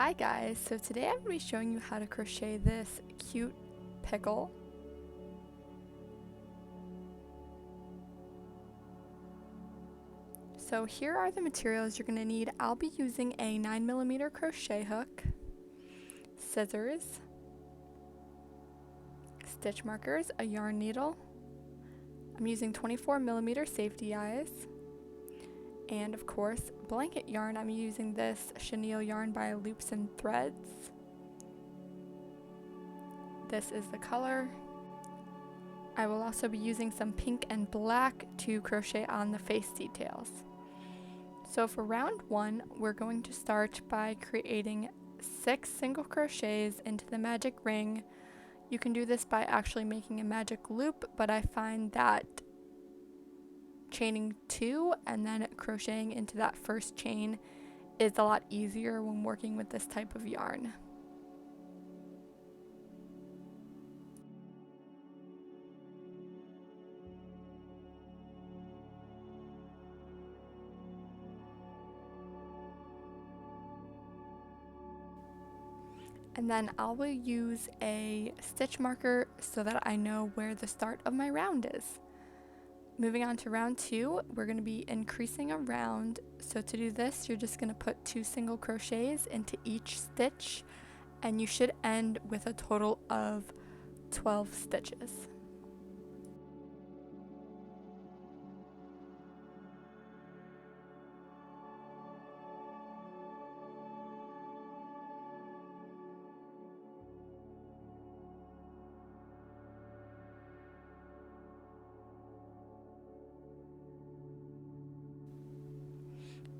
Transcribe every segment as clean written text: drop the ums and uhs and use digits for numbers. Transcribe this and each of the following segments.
Hi guys, so today I'm going to be showing you how to crochet this cute pickle. So here are the materials you're going to need. I'll be using a 9mm crochet hook, scissors, stitch markers, a yarn needle. I'm using 24mm safety eyes, and of course blanket yarn. I'm using this chenille yarn by Loops and Threads. This is the color. I will also be using some pink and black to crochet on the face details. So for round 1, we're going to start by creating 6 single crochets into the magic ring. You can do this by actually making a magic loop, but I find that chaining 2 and then crocheting into that first chain is a lot easier when working with this type of yarn. And then I will use a stitch marker so that I know where the start of my round is. Moving on to round 2, we're going to be increasing a round. So to do this, you're just going to put 2 single crochets into each stitch, and you should end with a total of 12 stitches.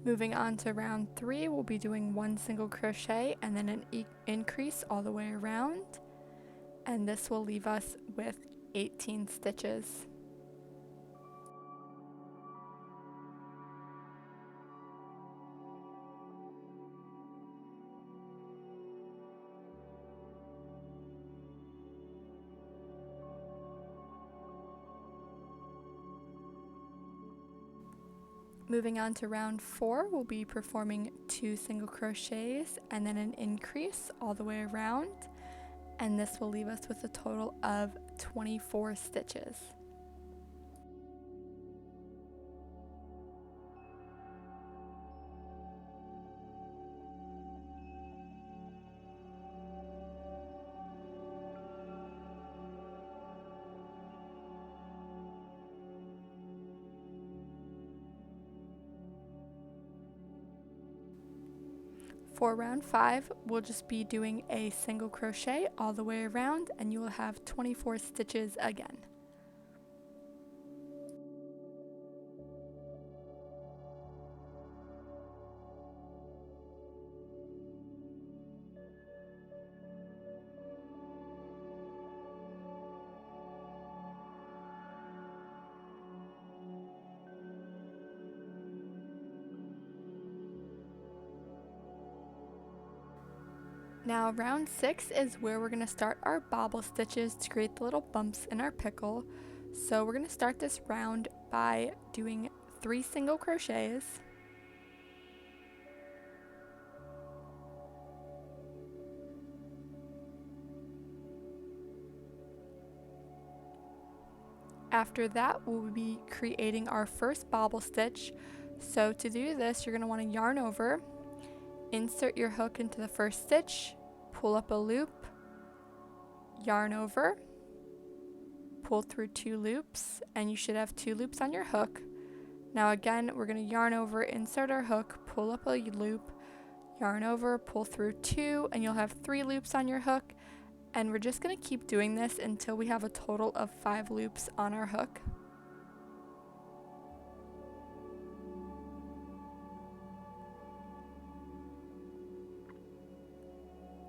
Moving on to round 3, we'll be doing 1 single crochet and then an increase all the way around, and this will leave us with 18 stitches. Moving on to round 4, we'll be performing 2 single crochets and then an increase all the way around, and this will leave us with a total of 24 stitches. For round 5, we'll just be doing a single crochet all the way around, and you will have 24 stitches again. Now round 6 is where we're going to start our bobble stitches to create the little bumps in our pickle. So we're going to start this round by doing 3 single crochets. After that, we'll be creating our first bobble stitch. So to do this, you're going to want to yarn over, insert your hook into the first stitch, pull up a loop, yarn over, pull through 2 loops, and you should have 2 loops on your hook. Now again, we're going to yarn over, insert our hook, pull up a loop, yarn over, pull through 2, and you'll have 3 loops on your hook. And we're just going to keep doing this until we have a total of 5 loops on our hook.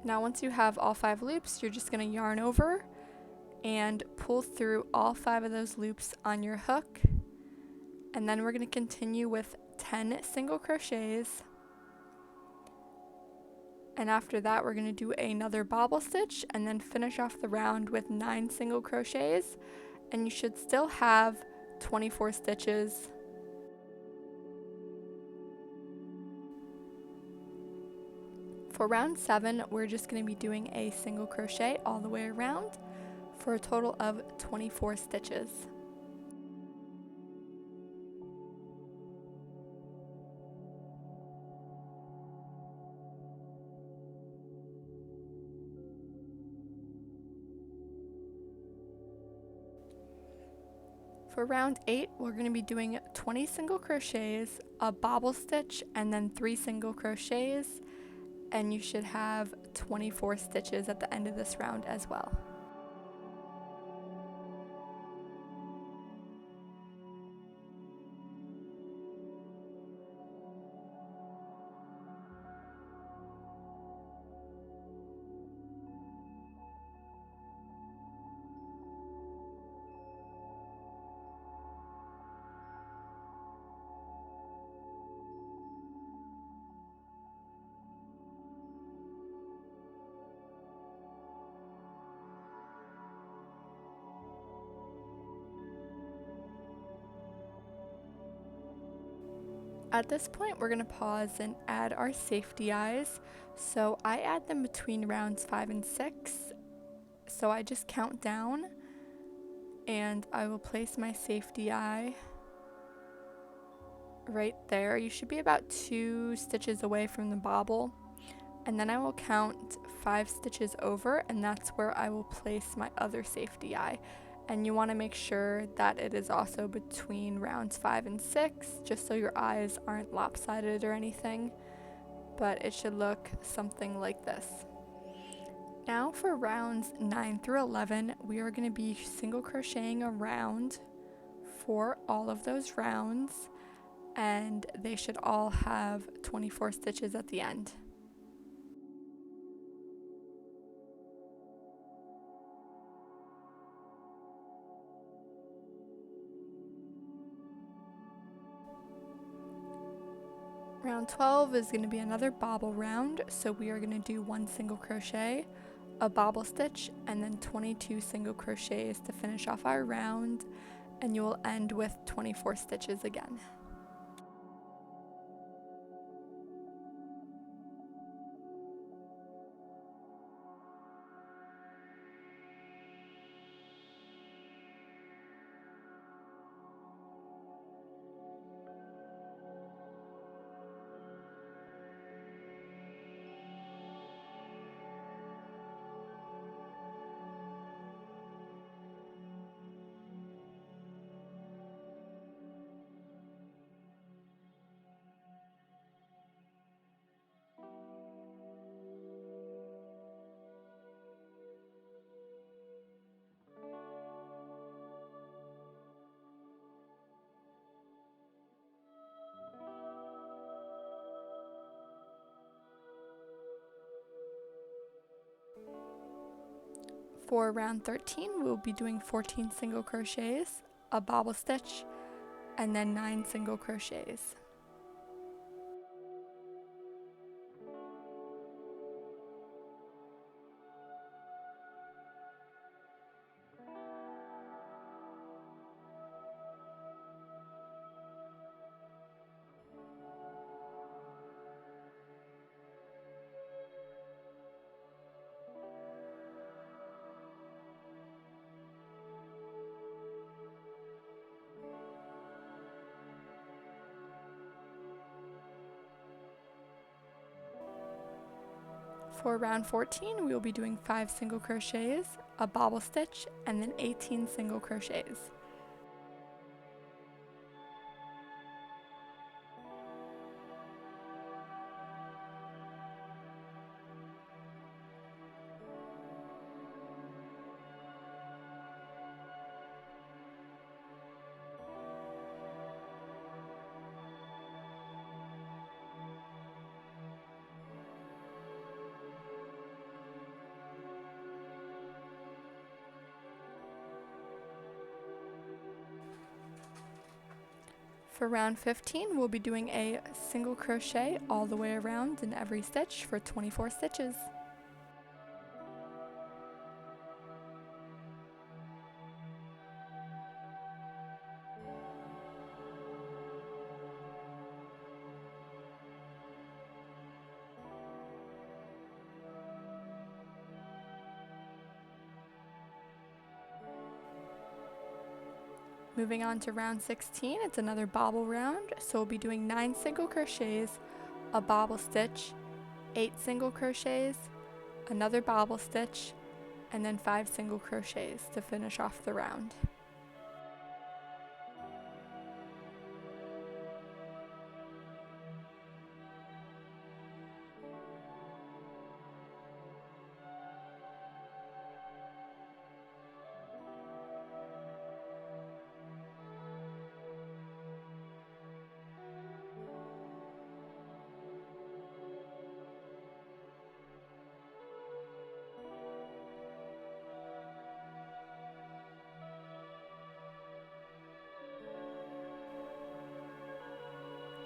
Now once you have all 5 loops, you're just going to yarn over and pull through all 5 of those loops on your hook. And then we're going to continue with 10 single crochets. And after that, we're going to do another bobble stitch and then finish off the round with 9 single crochets. And you should still have 24 stitches. For round 7, we're just going to be doing a single crochet all the way around for a total of 24 stitches. For round 8, we're going to be doing 20 single crochets, a bobble stitch, and then 3 single crochets, and you should have 24 stitches at the end of this round as well. At this point, we're going to pause and add our safety eyes. So I add them between rounds 5 and 6. So I just count down and I will place my safety eye right there. You should be about 2 stitches away from the bobble. And then I will count 5 stitches over, and that's where I will place my other safety eye. And you want to make sure that it is also between rounds 5 and 6, just so your eyes aren't lopsided or anything, but it should look something like this. Now for rounds 9 through 11, we are going to be single crocheting around for all of those rounds, and they should all have 24 stitches at the end. Round 12 is going to be another bobble round, so we are going to do 1 single crochet, a bobble stitch, and then 22 single crochets to finish off our round, and you will end with 24 stitches again. For round 13, we'll be doing 14 single crochets, a bobble stitch, and then 9 single crochets. For round 14, we will be doing 5 single crochets, a bobble stitch, and then 18 single crochets. For round 15, we'll be doing a single crochet all the way around in every stitch for 24 stitches. Moving on to round 16, it's another bobble round, so we'll be doing 9 single crochets, a bobble stitch, 8 single crochets, another bobble stitch, and then 5 single crochets to finish off the round.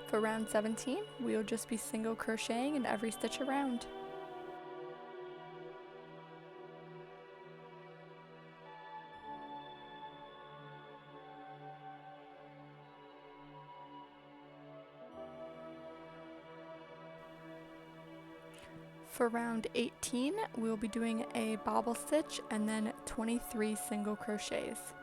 For round 17, we will just be single crocheting in every stitch around. For round 18, we will be doing a bobble stitch and then 23 single crochets.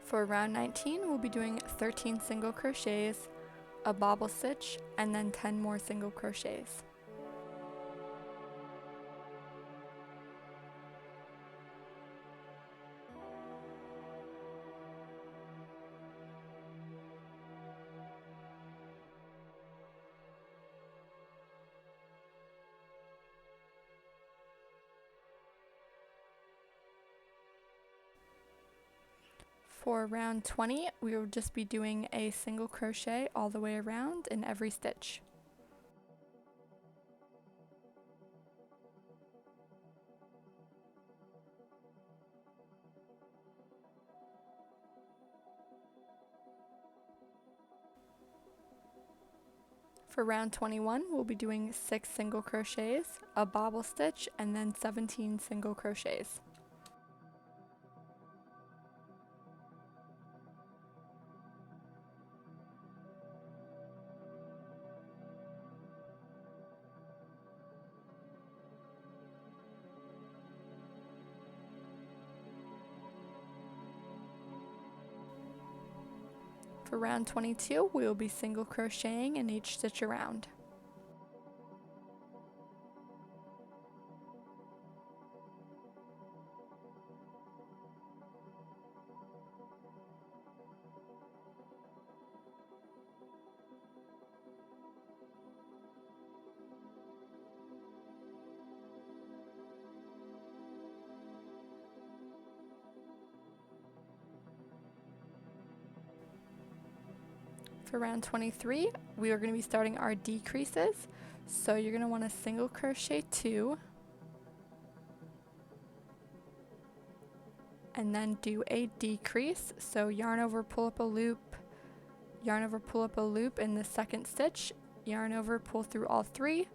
For round 19, we'll be doing 13 single crochets, a bobble stitch, and then 10 more single crochets. For round 20, we will just be doing a single crochet all the way around in every stitch. For round 21, we'll be doing 6 single crochets, a bobble stitch, and then 17 single crochets. For round 22, we will be single crocheting in each stitch around. For round 23, we are going to be starting our decreases. So you're going to want to single crochet 2, and then do a decrease. So yarn over, pull up a loop, yarn over, pull up a loop in the second stitch, yarn over, pull through all 3,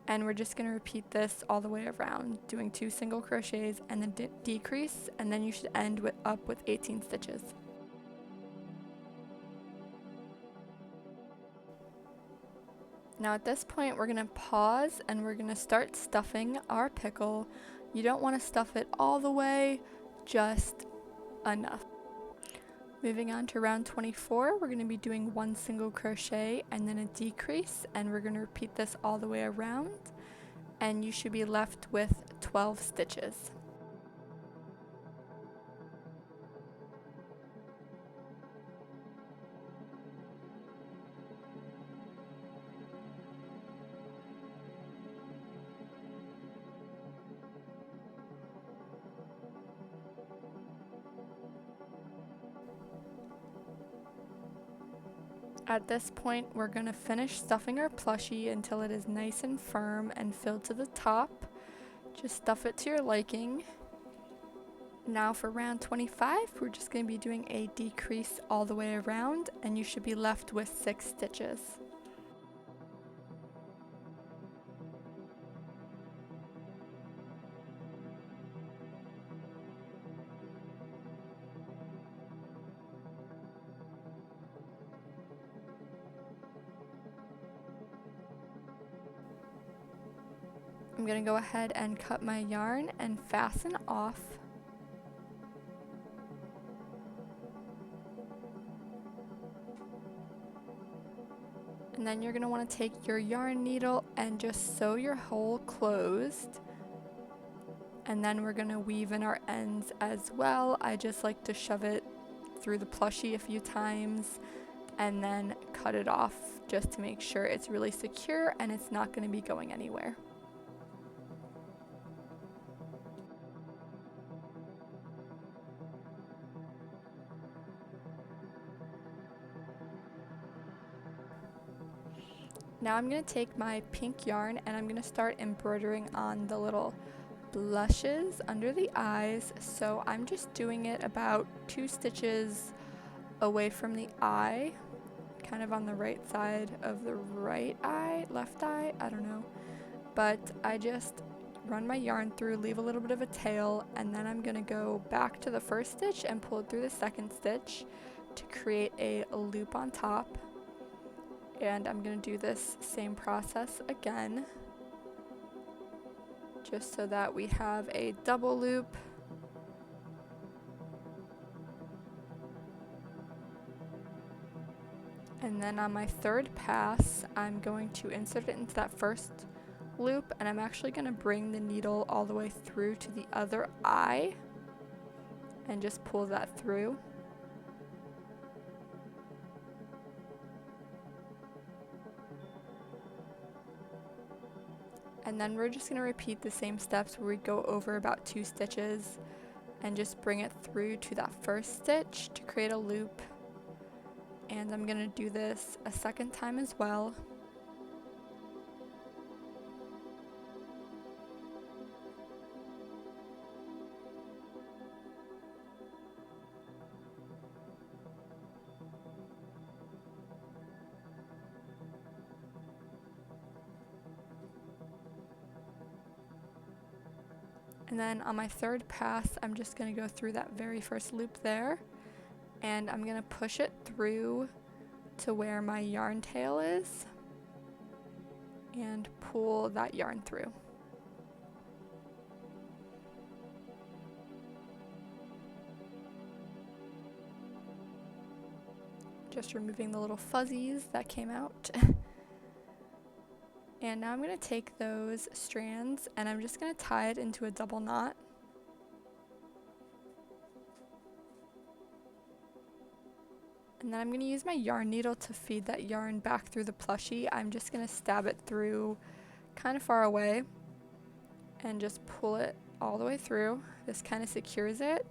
and we're just going to repeat this all the way around, doing 2 single crochets and then decrease, and then you should end up with 18 stitches. Now at this point, we're going to pause and we're going to start stuffing our pickle. You don't want to stuff it all the way, just enough. Moving on to round 24, we're going to be doing 1 single crochet and then a decrease, and we're going to repeat this all the way around, and you should be left with 12 stitches. At this point, we're going to finish stuffing our plushie until it is nice and firm and filled to the top. Just stuff it to your liking. Now for round 25, we're just going to be doing a decrease all the way around, and you should be left with 6 stitches. I'm going to go ahead and cut my yarn and fasten off. And then you're going to want to take your yarn needle and just sew your hole closed. And then we're going to weave in our ends as well. I just like to shove it through the plushie a few times and then cut it off just to make sure it's really secure and it's not going to be going anywhere. Now I'm going to take my pink yarn and I'm going to start embroidering on the little blushes under the eyes. So I'm just doing it about 2 stitches away from the eye, kind of on the right side of the right eye, left eye, I don't know. But I just run my yarn through, leave a little bit of a tail, and then I'm going to go back to the first stitch and pull it through the second stitch to create a loop on top. And I'm going to do this same process again, just so that we have a double loop. And then on my third pass, I'm going to insert it into that first loop, and I'm actually going to bring the needle all the way through to the other eye and just pull that through. And then we're just going to repeat the same steps where we go over about 2 stitches and just bring it through to that first stitch to create a loop. And I'm going to do this a second time as well. And then on my third pass, I'm just going to go through that very first loop there, and I'm going to push it through to where my yarn tail is and pull that yarn through. Just removing the little fuzzies that came out. And now I'm going to take those strands and I'm just going to tie it into a double knot. And then I'm going to use my yarn needle to feed that yarn back through the plushie. I'm just going to stab it through kind of far away and just pull it all the way through. This kind of secures it.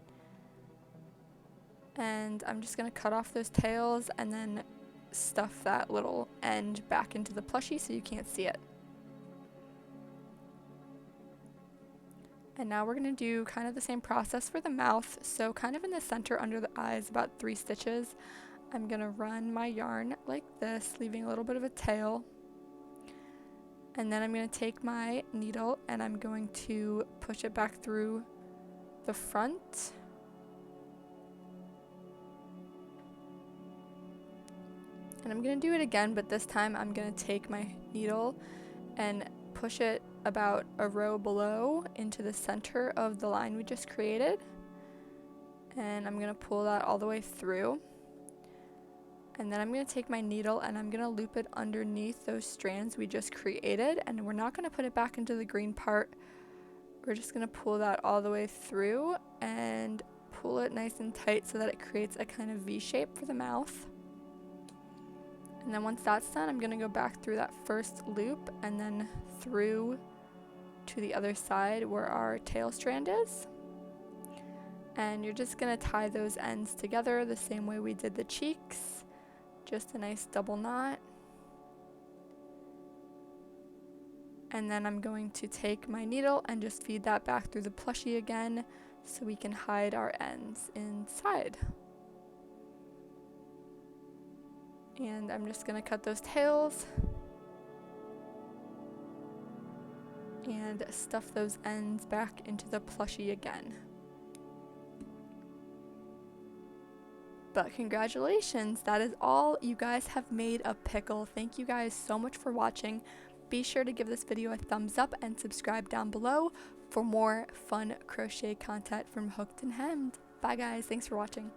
And I'm just going to cut off those tails and then stuff that little end back into the plushie so you can't see it. And now we're going to do kind of the same process for the mouth. So kind of in the center under the eyes, about 3 stitches, I'm going to run my yarn like this, leaving a little bit of a tail. And then I'm going to take my needle and I'm going to push it back through the front. And I'm going to do it again, but this time I'm going to take my needle and push it about a row below into the center of the line we just created. And I'm going to pull that all the way through. And then I'm going to take my needle and I'm going to loop it underneath those strands we just created. And we're not going to put it back into the green part. We're just going to pull that all the way through and pull it nice and tight so that it creates a kind of V shape for the mouth. And then once that's done, I'm going to go back through that first loop and then through to the other side where our tail strand is. And you're just going to tie those ends together the same way we did the cheeks, just a nice double knot. And then I'm going to take my needle and just feed that back through the plushie again so we can hide our ends inside. And I'm just going to cut those tails and stuff those ends back into the plushie again. But congratulations, that is all. You guys have made a pickle. Thank you guys so much for watching. Be sure to give this video a thumbs up and subscribe down below for more fun crochet content from Hooked and Hemmed. Bye guys, thanks for watching.